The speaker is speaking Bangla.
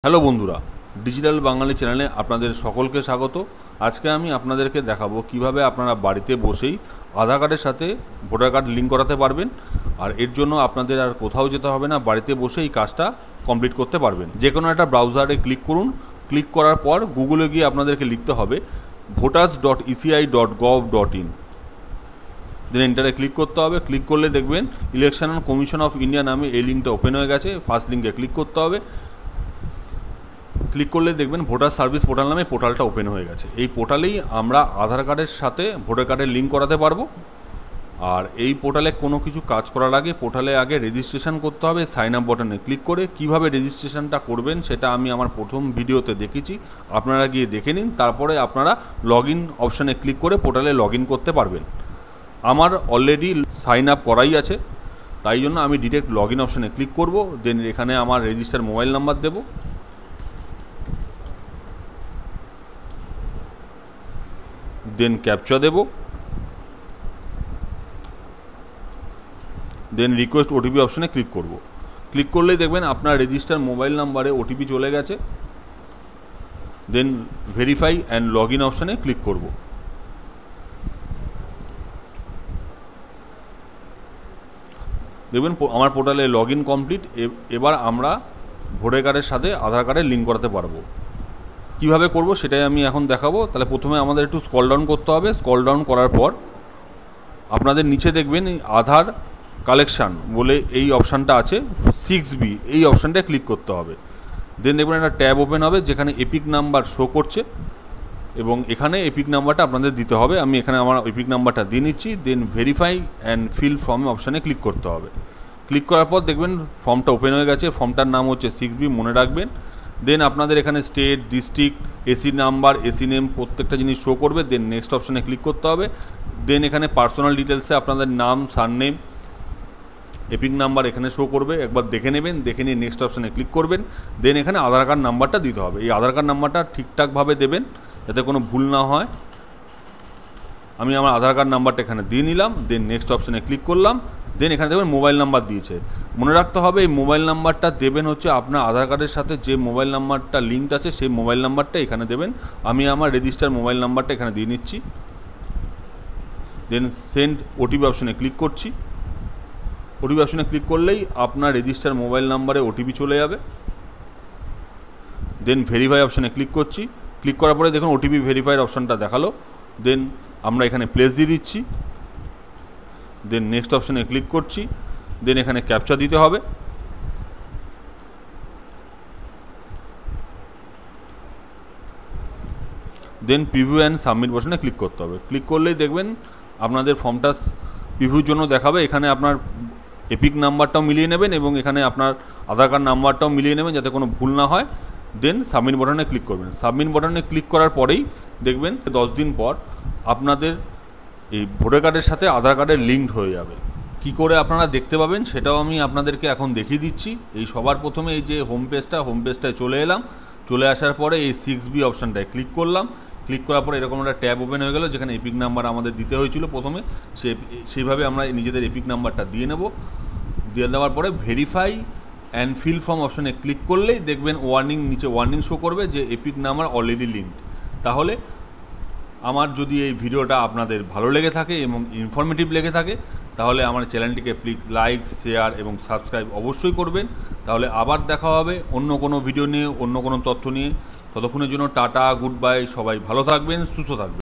হ্যালো বন্ধুরা, ডিজিটাল বাঙালি চ্যানেলে আপনাদের সকলকে স্বাগত। আজকে আমি আপনাদেরকে দেখাবো কিভাবে আপনারা বাড়িতে বসেই আধার কার্ডের সাথে ভোটার কার্ড লিঙ্ক করাতে পারবেন। আর এর জন্য আপনাদের আর কোথাও যেতে হবে না, বাড়িতে বসে এই কাজটা কমপ্লিট করতে পারবেন। যে কোনো একটা ব্রাউজারে ক্লিক করুন। ক্লিক করার পর গুগলে গিয়ে আপনাদেরকে লিখতে হবে voters.eci.gov.in। দেন এন্টারে ক্লিক করতে হবে। ক্লিক করলে দেখবেন ইলেকশন কমিশন অফ ইন্ডিয়া নামে এই লিঙ্কটা ওপেন হয়ে গেছে। ফার্স্ট লিঙ্কে ক্লিক করতে হবে। ক্লিক করলে দেখবেন ভোটার সার্ভিস পোর্টাল নামে পোর্টালটা ওপেন হয়ে গেছে। এই পোর্টালেই আমরা আধার কার্ডের সাথে ভোটার কার্ডের লিঙ্ক করাতে পারবো। আর এই পোর্টালে কোনো কিছু কাজ করার আগে পোর্টালে আগে রেজিস্ট্রেশন করতে হবে। সাইন আপ বাটনে ক্লিক করে কিভাবে রেজিস্ট্রেশনটা করবেন সেটা আমি আমার প্রথম ভিডিওতে দেখেছি, আপনারা গিয়ে দেখে নিন। তারপরে আপনারা লগ ইন অপশানে ক্লিক করে পোর্টালে লগ ইন করতে পারবেন। আমার অলরেডি সাইন আপ করাই আছে, তাই জন্য আমি ডিরেক্ট লগ ইন অপশানে ক্লিক করব। দেন এখানে আমার রেজিস্টার মোবাইল নাম্বার দেবো। দেন ক্যাপচা দেব। দেন রিকোয়েস্ট ওটিপি অপশানে ক্লিক করব। ক্লিক করলেই দেখবেন আপনার রেজিস্টার মোবাইল নাম্বারে ওটিপি চলে গেছে। Then verify and log in অপশানে ক্লিক করব। দেখবেন আমার পোর্টালে লগ ইন কমপ্লিট। এবার আমরা ভোটার কার্ডের সাথে আধার কার্ডের লিঙ্ক করাতে পারবো। কীভাবে করব সেটাই আমি এখন দেখাবো। তাহলে প্রথমে আমাদের একটু স্ক্রল ডাউন করতে হবে। স্ক্রল ডাউন করার পর আপনাদের নিচে দেখবেন এই আধার কালেকশান বলে এই অপশানটা আছে 6B, এই অপশানটায় ক্লিক করতে হবে। দেন দেখবেন একটা ট্যাব ওপেন হবে যেখানে এপিক নাম্বার শো করছে এবং এখানে এপিক নাম্বারটা আপনাদের দিতে হবে। আমি এখানে আমার এপিক নাম্বারটা দিয়ে নিচ্ছি। Then verify and fill form অপশানে ক্লিক করতে হবে। ক্লিক করার পর দেখবেন ফর্মটা ওপেন হয়ে গেছে। ফর্মটার নাম হচ্ছে 6B, মনে রাখবেন। দেন আপনাদের এখানে state, district, AC number, AC name প্রত্যেকটা জিনিস শো করবে। দেন নেক্সট অপশানে ক্লিক করতে হবে। দেন এখানে পার্সোনাল ডিটেলসে আপনাদের নাম, সারনেম, এপিক নাম্বার এখানে শো করবে, একবার দেখে নেবেন। দেখে নিয়ে নেক্সট অপশানে ক্লিক করবেন। দেন এখানে আধার কার্ড নাম্বারটা দিতে হবে। এই আধার কার্ড নাম্বারটা ঠিকঠাকভাবে দেবেন যাতে কোনো ভুল না হয়। আমি আমার আধার কার্ড নাম্বারটা এখানে দিয়ে নিলাম। দেন নেক্সট অপশানে ক্লিক করলাম। দেন এখানে দেখবেন মোবাইল নাম্বার দিয়েছে। মনে রাখতে হবে এই মোবাইল নাম্বারটা দেবেন হচ্ছে আপনার আধার কার্ডের সাথে যে মোবাইল নাম্বারটা লিঙ্কড আছে সেই মোবাইল নাম্বারটা এখানে দেবেন। আমি আমার রেজিস্টার মোবাইল নাম্বারটা এখানে দিয়ে নিচ্ছি। দেন সেন্ড ওটিপি অপশানে ক্লিক করছি। ওটিপি অপশানে ক্লিক করলেই আপনার রেজিস্টার মোবাইল নাম্বারে ওটিপি চলে যাবে। দেন ভেরিফাই অপশানে ক্লিক করছি। ক্লিক করার পরে দেখুন ওটিপি ভেরিফাইয়ের অপশানটা দেখালো। দেন আমরা এখানে প্লেস দিয়ে দিচ্ছি। দেন নেক্সট অপশানে ক্লিক করছি। দেন এখানে ক্যাপচা দিতে হবে। দেন প্রিভিউ অ্যান্ড সাবমিট বাটনে ক্লিক করতে হবে। ক্লিক করলেই দেখবেন আপনাদের ফর্মটা প্রিভিউর জন্য দেখাবে। এখানে আপনার এপিক নাম্বারটাও মিলিয়ে নেবেন এবং এখানে আপনার আধার কার্ড নাম্বারটাও মিলিয়ে নেবেন যাতে কোনো ভুল না হয়। দেন সাবমিট বাটনে ক্লিক করবেন। সাবমিট বাটনে ক্লিক করার পরেই দেখবেন 10 দিন পর আপনাদের এই ভোটার কার্ডের সাথে আধার কার্ডের লিঙ্কড হয়ে যাবে। কি করে আপনারা দেখতে পাবেন সেটাও আমি আপনাদেরকে এখন দেখিয়ে দিচ্ছি। এই সবার প্রথমে এই যে হোম পেজটায় চলে এলাম। চলে আসার পরে এই 6B অপশানটায় ক্লিক করলাম। ক্লিক করার পরে এরকম একটা ট্যাব ওপেন হয়ে গেল যেখানে এপিক নাম্বার আমাদের দিতে হয়েছিল প্রথমে। সেইভাবে আমরা নিজেদের এপিক নাম্বারটা দিয়ে নেব। দিয়ে দেওয়ার পরে ভেরিফাই অ্যান্ড ফিল ফর্ম অপশানে ক্লিক করলেই দেখবেন নিচে ওয়ার্নিং শো করবে যে এপিক নাম্বার অলরেডি লিঙ্কড। তাহলে আমার যদি এই ভিডিওটা আপনাদের ভালো লেগে থাকে এবং ইনফরমেটিভ লেগে থাকে তাহলে আমার চ্যানেলটিকে প্লিজ লাইক, শেয়ার এবং সাবস্ক্রাইব অবশ্যই করবেন। তাহলে আবার দেখা হবে অন্য কোনো ভিডিও নিয়ে, অন্য কোনো তথ্য নিয়ে। ততক্ষণের জন্য টাটা, গুড বাই। সবাই ভালো থাকবেন, সুস্থ থাকবেন।